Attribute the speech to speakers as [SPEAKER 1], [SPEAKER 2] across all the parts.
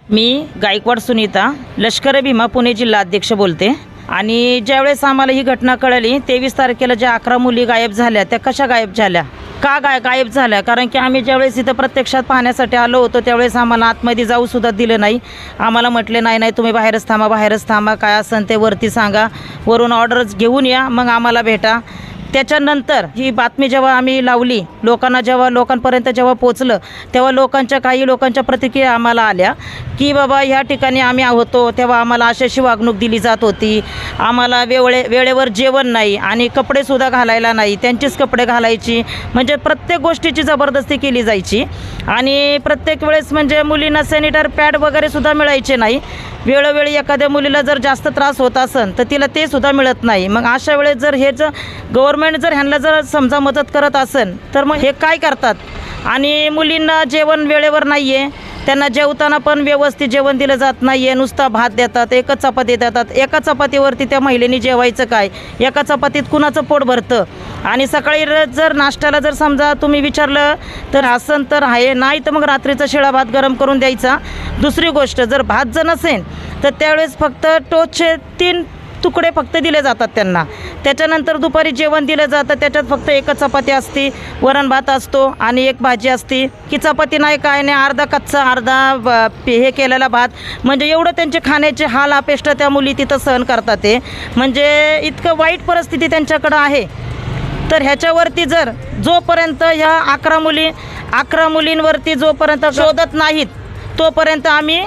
[SPEAKER 1] मी गायकवाड सुनीता लष्कर भीमा पुणे जिल्हा अध्यक्ष बोलते। आणि ज्यावेळेस आम्हाला ही घटना कळली 23 तारखेला ज्या 11 मुली गायब झाल्या त्या कशा गायब झाल्या, का गायब झाल्या, कारण की आम्ही ज्यावेळेस इथं प्रत्यक्षात पाहण्यासाठी आलो होतो त्यावेळेस आम्हाला आतमध्ये जाऊसुद्धा दिलं नाही। आम्हाला म्हटले नाही तुम्ही बाहेरच थांबा, काय असेल ते वरती सांगा, वरून ऑर्डर्स घेऊन या, मग आम्हाला भेटा। त्याच्यानंतर ही बातमी जेव्हा आम्ही लावली लोकांपर्यंत जेव्हा पोचलं तेव्हा काही लोकांच्या प्रतिक्रिया आम्हाला आल्या की बाबा ह्या ठिकाणी आम्ही होतो तेव्हा आम्हाला अशी वागणूक दिली जात होती, आम्हाला वेळेवर जेवण नाही आणि कपडेसुद्धा घालायला नाही, त्यांचेच कपडे घालायची, म्हणजे प्रत्येक गोष्टीची जबरदस्ती केली जायची। आणि प्रत्येक वेळेस म्हणजे मुलींना सॅनिटरी पॅड वगैरे सुद्धा मिळायचे नाही। वेळोवेळी एखाद्या मुलीला जर जास्त त्रास होत असेल तर तिला ते सुद्धा मिळत नाही। मग अशा वेळेस जर गव्हर्नमेंट जर ह्यांना जर समजा मदत करत असेल तर मग हे काय करतात। आणि मुलींना जेवण वेळेवर नाही आहे, त्यांना जेवताना पण व्यवस्थित जेवण दिलं जात नाही आहे, नुसता भात देतात, एकच चपाती देतात। एका चपातीवरती त्या महिलेने जेवायचं काय, एका चपातीत कुणाचं पोट भरतं। आणि सकाळी जर नाश्त्याला जर समजा तुम्ही विचारलं तर असं तर आहे, नाही तर मग रात्रीचा शिळा भात गरम करून द्यायचा। दुसरी गोष्ट जर भात जर नसेल तर त्यावेळेस फक्त टोस्टचे 3 तुकडे फक्त दिले जातात त्यांना। त्याच्यानंतर दुपारी जेवण दिलं जातं, त्याच्यात फक्त एकच चपाती असते, वरण भात असतो आणि एक भाजी असते, की चपाती नाही काय नाही, अर्धा कच्चा अर्धा हे केलेला भात, म्हणजे एवढं त्यांचे खाण्याचे हाल अपेष्ट त्या मुली तिथं सहन करतात। ते म्हणजे इतकं वाईट परिस्थिती त्यांच्याकडं आहे। तर ह्याच्यावरती जर जोपर्यंत ह्या 11 मुलींवरती जोपर्यंत शोधत नाहीत तोपर्यंत आम्ही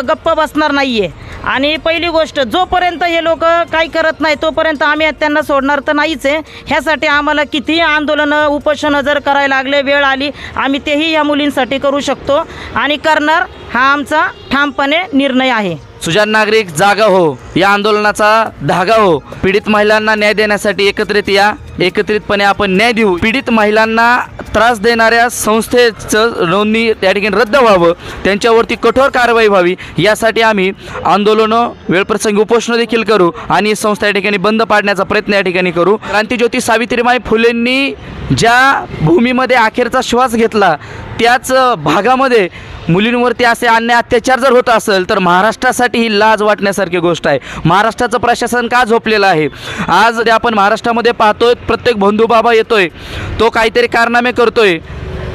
[SPEAKER 1] गप्प बसणार नाही आहे। आणि पहिली गोष्ट जोपर्यंत हे लोक काही करत नाही तोपर्यंत आम्ही त्यांना सोडणार तर नाहीच आहे। ह्यासाठी आम्हाला कितीही आंदोलनं उपोषणं जर करायला लागले, वेळ आली, आम्ही तेही ह्या मुलींसाठी करू शकतो आणि करणार, हा आमचा ठामपणे निर्णय आहे।
[SPEAKER 2] सुजाण नागरिक जागा हो, या आंदोलनाचा धागा हो, पीडित महिलांना न्याय देण्यासाठी एकत्रित या, एकत्रितपणे आपण न्याय देऊ। पीडित महिलांना त्रास देणाऱ्या संस्थेचं नोंदणी त्या ठिकाणी रद्द व्हावं, त्यांच्यावरती कठोर कारवाई व्हावी, यासाठी आम्ही आंदोलनं वेळप्रसंगी उपोषणं देखील करू आणि संस्था या ठिकाणी बंद पाडण्याचा प्रयत्न या ठिकाणी करू। क्रांतिज्योती सावित्रीबाई फुलेंनी ज्या भूमीमध्ये अखेरचा श्वास घेतला त्याच भागामध्ये मुलींवरती असे अन्याय अत्याचार जर होत असेल तर महाराष्ट्रासाठी ही लाज वाटण्यासारखी गोष्ट आहे। महाराष्ट्राचं प्रशासन का झोपलेलं आहे? आज आपण महाराष्ट्रामध्ये पाहतोय प्रत्येक बंधुबाबा येतोय, तो काहीतरी कारनामे करतोय,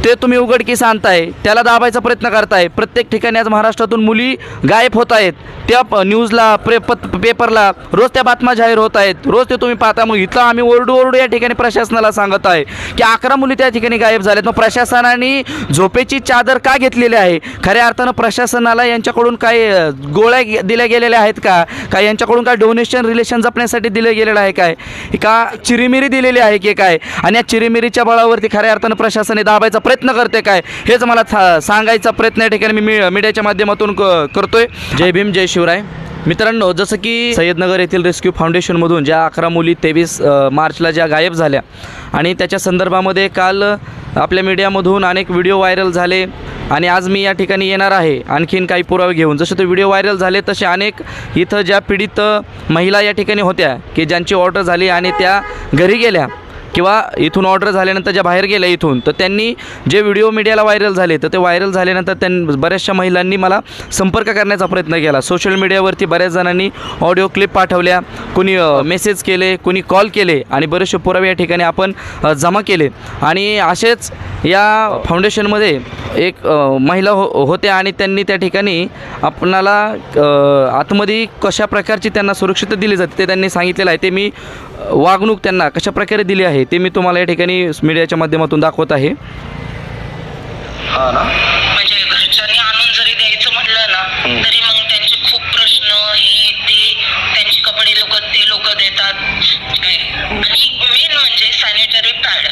[SPEAKER 2] ते तुम्ही उघडकीस आणताय, त्याला दाबायचा प्रयत्न करताय। प्रत्येक ठिकाणी आज महाराष्ट्रातून मुली गायब होत आहेत, त्या न्यूजला पेपरला रोज त्या बातम्या जाहीर होत आहेत, रोज ते तुम्ही पाहता। मग इथं आम्ही ओरडू या ठिकाणी प्रशासनाला सांगत आहे की 11 मुली त्या ठिकाणी गायब झाल्यात। मग प्रशासनाने झोपेची चादर का घेतलेली आहे? खऱ्या अर्थानं प्रशासनाला यांच्याकडून काय गोळ्या दिल्या गेलेल्या आहेत का यांच्याकडून काय डोनेशन रिलेशन जपण्यासाठी दिलं गेलेलं आहे का चिरीमिरी दिलेली आहे की काय? आणि या चिरीमिरीच्या बळावरती खऱ्या अर्थानं प्रशासनाने दाबायचा प्रयत्न करते काय, हेच मला सांगायचा प्रयत्न या ठिकाणी मी मीडियाच्या माध्यमातून करतोय। जय भीम, जय शिवराय। मित्रांनो, जसं की सय्यदनगर येथील रेस्क्यू फाउंडेशनमधून ज्या 11 मुली 23 मार्चला ज्या गायब झाल्या आणि त्याच्या संदर्भामध्ये काल आपल्या मीडियामधून अनेक व्हिडिओ व्हायरल झाले आणि आज मी या ठिकाणी येणार आहे आणखीन काही पुरावे घेऊन। जसे ते व्हिडिओ व्हायरल झाले तसे अनेक इथं ज्या पीडित महिला या ठिकाणी होत्या की ज्यांची ऑर्डर झाली आणि त्या घरी गेल्या किंवा इथून ऑर्डर झाल्यानंतर ज्या बाहेर गेल्या इथून, तर त्यांनी जे व्हिडिओ मीडियाला व्हायरल झाले तर ते व्हायरल झाल्यानंतर बऱ्याचशा महिलांनी मला संपर्क करण्याचा प्रयत्न केला। सोशल मीडियावरती बऱ्याच जणांनी ऑडिओ क्लिप पाठवल्या, कोणी मेसेज केले, कोणी कॉल केले आणि बरेचसे पुरावे या ठिकाणी आपण जमा केले। आणि असेच या फाउंडेशनमध्ये एक महिला होत्या आणि त्यांनी त्या ठिकाणी आपणाला आतमध्ये कशा प्रकारची त्यांना सुरक्षितता दिली जाते ते त्यांनी सांगितलेलं आहे। ते मी वागणूक त्यांना कशा प्रकारे दिली आहे ते मी तुम्हाला या ठिकाणी मीडियाच्या माध्यमातून दाखवत आहे।
[SPEAKER 3] हा ना, म्हणजे घरच्यांनी आणून जरी द्यायचं म्हटलं ना तरी मग त्यांचे खूप प्रश्न, हे ते, त्यांचे कपडे ते लोक देतात काय, आणि मेन म्हणजे सॅनिटरी पॅड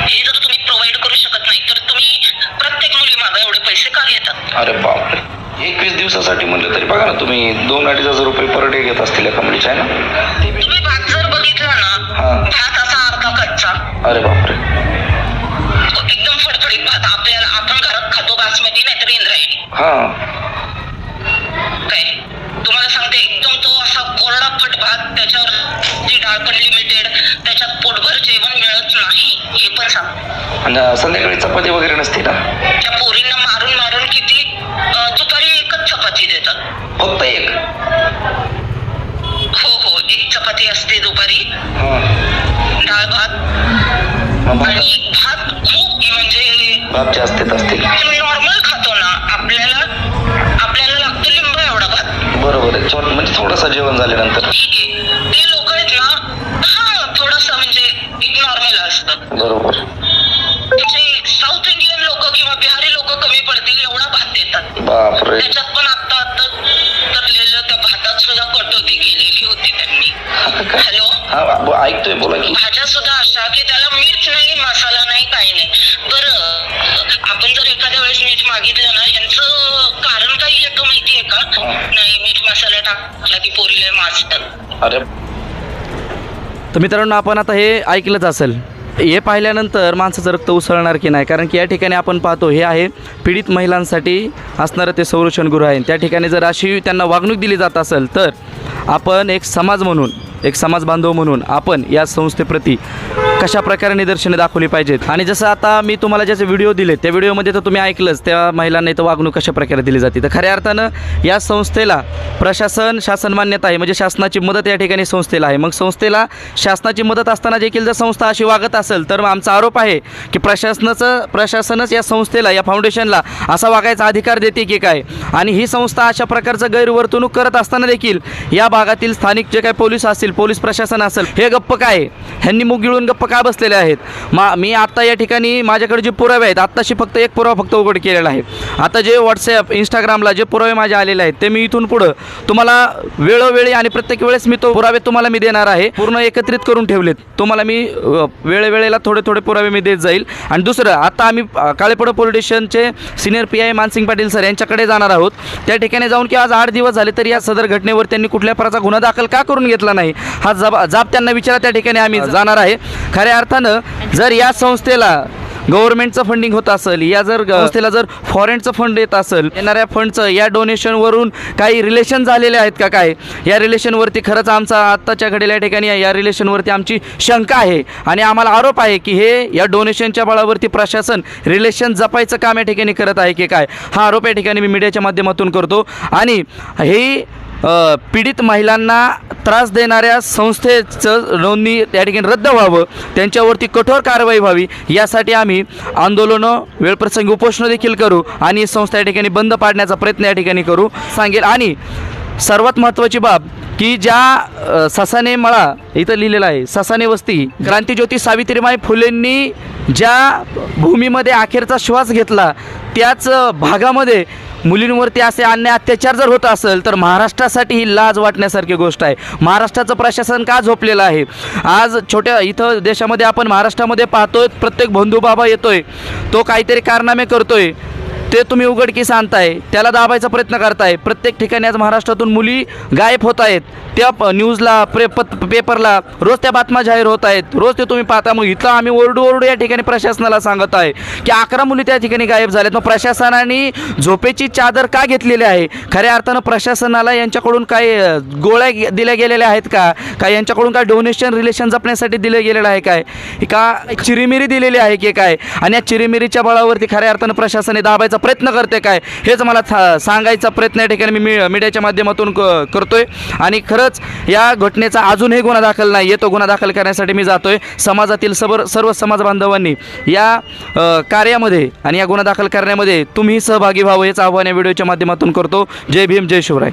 [SPEAKER 3] हे जर तुम्ही प्रोव्हाइड करू शकत नाही तर तुम्ही प्रत्येक मुली मागे एवढे पैसे का घेतात?
[SPEAKER 4] अरे बापरे, 21 दिवसासाठी म्हणलं तरी बघा ना, तुम्ही 2-2.5 हजार रुपये पर डे घेत असतील एका मुलीच्या, आहे ना?
[SPEAKER 3] तुम्ही भात जर बघितला ना, भात असा अर्धा कच्चा,
[SPEAKER 4] अरे बापरे,
[SPEAKER 3] एकदम फडफडीत भात, आपण घरात खातो बासमती नाही तर इंद्रायणी, काय तुम्हाला सांगते, एकदम तो असा कोरडा फट भात, त्याच्यावर ती डाळ पण लिमिटेड, त्याच्यात पोटभर जेवण मिळत नाही हे पण सांग।
[SPEAKER 4] आणि संध्याकाळी चपाती वगैरे नसते ना?
[SPEAKER 3] त्या पोरींना मारून
[SPEAKER 4] फक्त एक?
[SPEAKER 3] हो, एक चपाती असते दुपारी,
[SPEAKER 4] हां.
[SPEAKER 3] डाळ भात
[SPEAKER 4] मग
[SPEAKER 3] आणि भात खूप म्हणजे
[SPEAKER 4] भात जास्तीत असतील.
[SPEAKER 3] नॉर्मल खातो ना, आपल्याला लागतो लिंबू एवढा भात.
[SPEAKER 4] बरोबर आहे. म्हणजे थोडंसं जेवण झाल्यानंतर.
[SPEAKER 3] ठीक आहे, ते लोक आहेत ना, थोडंसं म्हणजे एक नॉर्मल असतं.
[SPEAKER 4] बरोबर.
[SPEAKER 3] म्हणजे साऊथ इंडियन लोक किंवा बिहारी लोक कमी पडतील एवढा भात देतात.
[SPEAKER 4] बापरे.
[SPEAKER 3] त्याच्यात पण आता तरलेलं त्या भातात सुद्धा कटोती केलेली होती त्यांनी. हॅलो,
[SPEAKER 4] हा ऐकतोय, बोला की.
[SPEAKER 3] भाज्या सुद्धा अशा की त्याला मीठ नाही, मसाला नाही, काही नाही. बरं, आपण जर एखाद्या वेळेस मीठ मागितलं ना, ह्यांचं कारण काही येतं माहितीये का? नाही, मीठ मसाला टाकला की पोरीला माजतात.
[SPEAKER 4] अरे
[SPEAKER 2] तर मित्रांनो, आपण आता हे ऐकलंच असेल. हे पाहिल्यानंतर माणसाचं रक्त उसळणार की नाही, कारण की या ठिकाणी आपण पाहतो हे आहे पीडित महिलांसाठी असणारं ते संरक्षणगृह आहे. त्या ठिकाणी जर अशी त्यांना वागणूक दिली जात असेल तर आपण एक समाज म्हणून, एक समाज बांधव म्हणून आपण या संस्थेप्रती कशा प्रकारे निदर्शने दाखवली पाहिजेत. आणि जसं आता मी तुम्हाला ज्याचे व्हिडिओ दिले त्या व्हिडिओमध्ये तर तुम्ही ऐकलंच त्या महिलांना इथं वागणूक कशा प्रकारे दिली जाते. तर खऱ्या अर्थानं या संस्थेला शासन मान्यता आहे, म्हणजे शासनाची मदत या ठिकाणी संस्थेला आहे. मग संस्थेला शासनाची मदत असताना देखील जर संस्था अशी वागत असेल तर आमचा आरोप आहे की प्रशासनच या संस्थेला, या फाउंडेशनला असा वागायचा अधिकार देते की काय. आणि ही संस्था अशा प्रकारचं गैरवर्तणूक करत असताना देखील या भागातील स्थानिक जे काही पोलीस असतील, पोलीस प्रशासन असेल, हे गप्प काय, ह्यांनी मुग गिळून गप्प काय बसलेले आहेत. मी आत्ता या ठिकाणी माझ्याकडे जे पुरावे आहेत, आत्ताशी फक्त एक पुरावा फक्त उघड केलेला आहे. आता जे व्हॉट्सॲप, इंस्टाग्रामला जे पुरावे माझे आलेले आहेत ते मी इथून पुढं तुम्हाला वेळोवेळी आणि प्रत्येक वेळेस मी तो पुरावे तुम्हाला मी देणार आहे. पूर्ण एकत्रित करून ठेवलेत. तुम्हाला मी वेळेवेळेला थोडे पुरावे मी देत जाईल. आणि दुसरं, आता आम्ही काळेपड पोलीस स्टेशनचे senior PI Mansingh Patil sir यांच्याकडे जाणार आहोत. त्या ठिकाणी जाऊन की आज 8 दिवस झाले तरी या सदर घटनेवर त्यांनी कुठल्या प्रकारचा गुन्हा दाखल का करून घेतला नाही, हा जाब त्यांना विचारा. त्या ठिकाणी आम्ही जाणार आहे. खऱ्या अर्थानं जर या संस्थेला गव्हर्नमेंटचं फंडिंग होत असेल, या जर संस्थेला जर फॉरेनचं फंड येत असेल, येणाऱ्या फंडचं या डोनेशनवरून काही रिलेशन झालेले आहेत का काय, या रिलेशनवरती खरंच आमचा आत्ताच्या घडीला या ठिकाणी या रिलेशनवरती आमची शंका आहे. आणि आम्हाला आरोप आहे की हे या डोनेशनच्या बळावरती प्रशासन रिलेशन जपायचं काम या ठिकाणी करत आहे की काय. हा आरोप या ठिकाणी मी मीडियाच्या माध्यमातून करतो. आणि हे पीडित महिलांना त्रास देणाऱ्या संस्थेचं नोंदणी त्या ठिकाणी रद्द व्हावं, त्यांच्यावरती कठोर कारवाई व्हावी, यासाठी आम्ही आंदोलनं, वेळप्रसंगी उपोषणं देखील करू आणि संस्था या ठिकाणी बंद पाडण्याचा प्रयत्न या ठिकाणी करू सांगेल. आणि सर्वात महत्त्वाची बाब की ज्या ससाने मळा इथं लिहिलेलं आहे, ससाने वस्ती, क्रांतिज्योती सावित्रीबाई फुलेंनी ज्या भूमीमध्ये अखेरचा श्वास घेतला त्याच भागामध्ये मुलींवरती असे अन्याय अत्याचार जर होत असेल तर महाराष्ट्रासाठी ही लाज वाटण्यासारखी गोष्ट आहे. महाराष्ट्राचं प्रशासन का झोपलेलं आहे? आज छोट्या इथं देशामध्ये आपण महाराष्ट्रामध्ये पाहतोय, प्रत्येक बंधुबाबा येतोय, तो काहीतरी कारनामे करतोय, ते तुम्ही उघडकीस आणताय, त्याला दाबायचा प्रयत्न करताय. प्रत्येक ठिकाणी आज महाराष्ट्रातून मुली गायब होत आहेत. त्या न्यूजला, पेपरला रोज त्या बातम्या जाहीर होत आहेत, रोज ते तुम्ही पाहता. मग इथं आम्ही ओरडू या ठिकाणी प्रशासनाला सांगत आहे की 11 मुली त्या ठिकाणी गायब झाल्यात. मग प्रशासनाने झोपेची चादर का घेतलेली आहे? खऱ्या अर्थानं प्रशासनाला यांच्याकडून काही गोळ्या दिल्या गेलेल्या आहेत का? काय यांच्याकडून काय डोनेशन रिलेशन जपण्यासाठी दिलं गेलेलं आहे काय? का चिरीमिरी दिलेली आहे की काय? आणि या चिरीमिरीच्या बळावरती खऱ्या अर्थानं प्रशासनाने दाबायचा प्रयत्न करते काय, हेच मला सांगायचा प्रयत्न या ठिकाणी मी मीडियाच्या माध्यमातून करतोय. आणि खरंच या घटनेचा अजूनही गुन्हा दाखल नाही आहे, तो गुन्हा दाखल करण्यासाठी मी जातोय. समाजातील सर्व समाज बांधवांनी या कार्यामध्ये आणि या गुन्हा दाखल करण्यामध्ये तुम्ही सहभागी व्हावं हेच आव्हान या व्हिडिओच्या माध्यमातून करतो. जय भीम, जय शिवराय.